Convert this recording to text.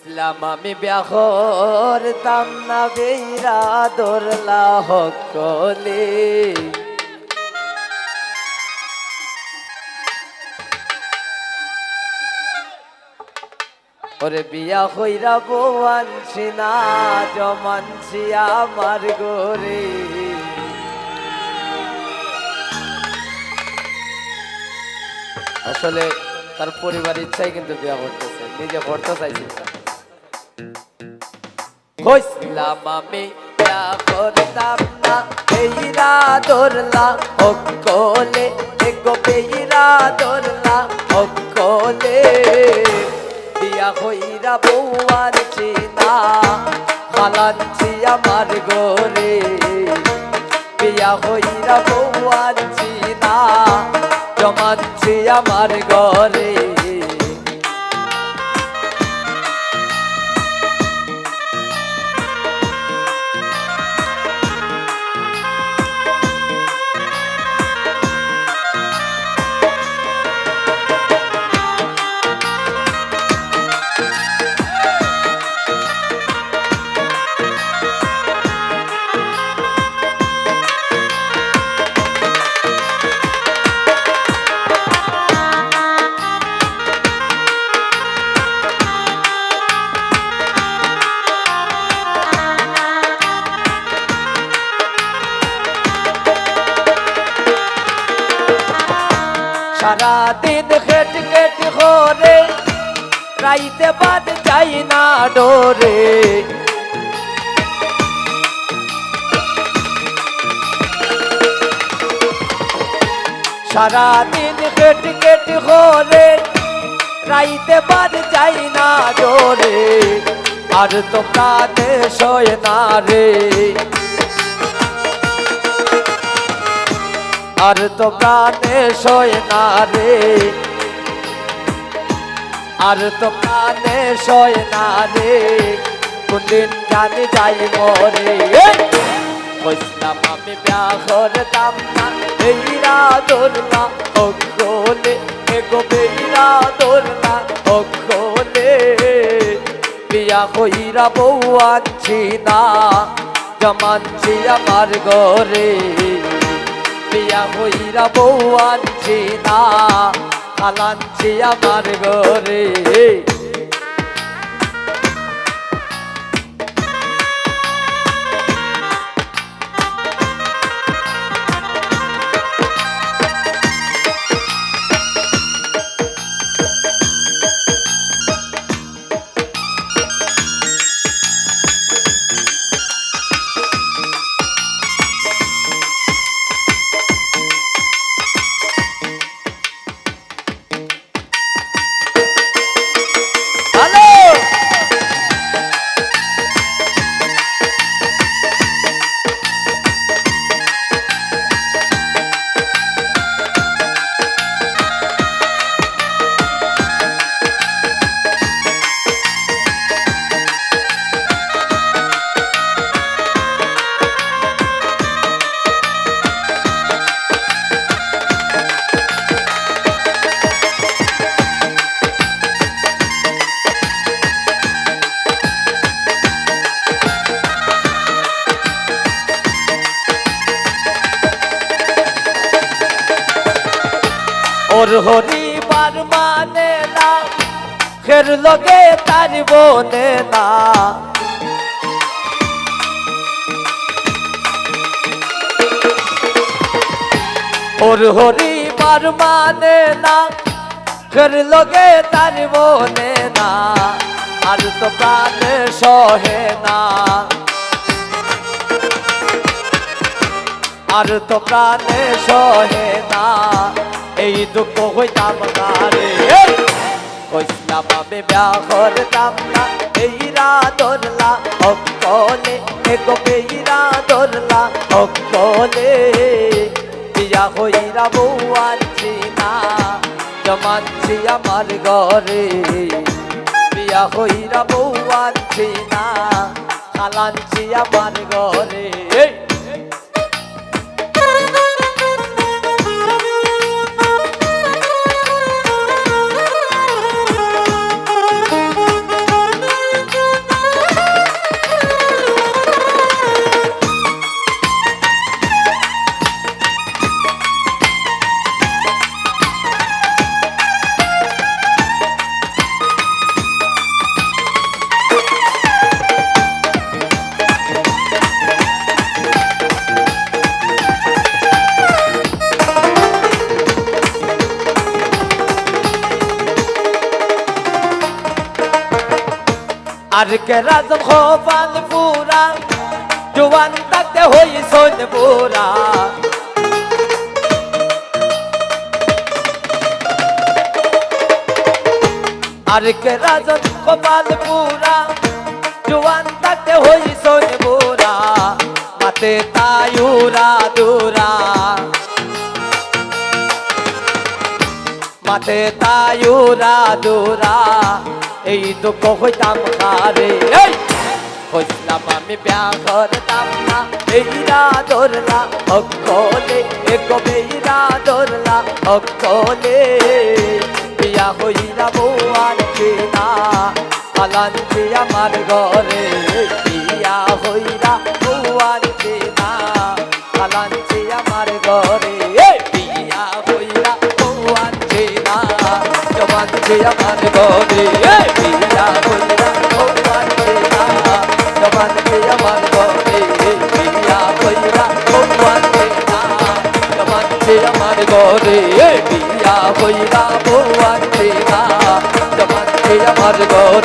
ইসলাম আমি ব্যাহর তাম না বেইরা দোরলা হকলে ওরে বিয়া হইরা বউ আনছি না জমানছি আমার গোরে আসলে তার পরিবার ইচ্ছাই কিন্তু বিয়া করতেছে নিজে করতে চাইছি কইছিলাম আমি বিয়া করতাম না বেইরা দোরলা হকলে এগো বেইরা দোরলা হকলে বিয়া হইরা বউ আনছি না হালানছি আমার গোরে বিয়া হইরা বউ আনছি না জমাচ্ছি আমার ঘরে সারা দিন খেট খেট করে রাইতে বাদ যাই না ডোরে সারা দিন খেট খেট করে রাইতে বাদ যাই না ডোরে আর তো প্রাণে সয় না রে আর তো প্রাণে সয় না রে আর তো প্রাণে সয় না রে কোনদিন জানি যাই মরে কইছিলাম আমি বিয়া করতাম না বেইরা দোরলা হকলে এগো বেইরা দোরলা হকলে বিয়া হইরা বউ আনছি না জমানছি আমার ঘরে বিয়া হইরা বউ আনছি না হালানছি আমার ঘরে ওর হরিবার মানে না খের লগে তার বনে না ওর হরিবার মানে না খের লগে তার বনে না আর তো প্রাণে সহে না আর তো প্রাণে সহে না এই দুঃখ হইতাম না রে কইছিলাম আমি বিয়া করতাম না বেইরা দোরলা হকলে এগো বেইরা দোরলা হকলে বিয়া হইরা বউ আনছি না জমানছি আমার ঘরে বিয়া হইরা বউ আনছি না হালানছি আমার ঘরে আর কে রাজন খোপাল পুরা জোয়ান থাকতে হইছন পুরা আর কে রাজন খোপাল পুরা জোয়ান থাকতে হইছন পুরা মাতে তায়ুরা দুরা মাতে তায়ুরা দুরা এই দুঃখ হইতাম কারে এই হইলাম আমি বিয়া করতাম না এইরা ধরলা অকলে এক বেইরা ধরলা অকলে বিয়া হইলা বউয়ার কেনা আলানকে আমার ঘরে বিয়া হইলা বউয়ার কেনা আলানকে আমার ঘরে বিয়া হইলা বউয়ার কেনা জবানকে আমার ঘরে বিয়া হইলা বউয়ার কেনা জবানকে আমার ঘরে বিয়া হইলা বউয়ার কেনা জবানকে আমার ঘরে বিয়া হইলা বউয়ার কেনা জবানকে আমার ঘরে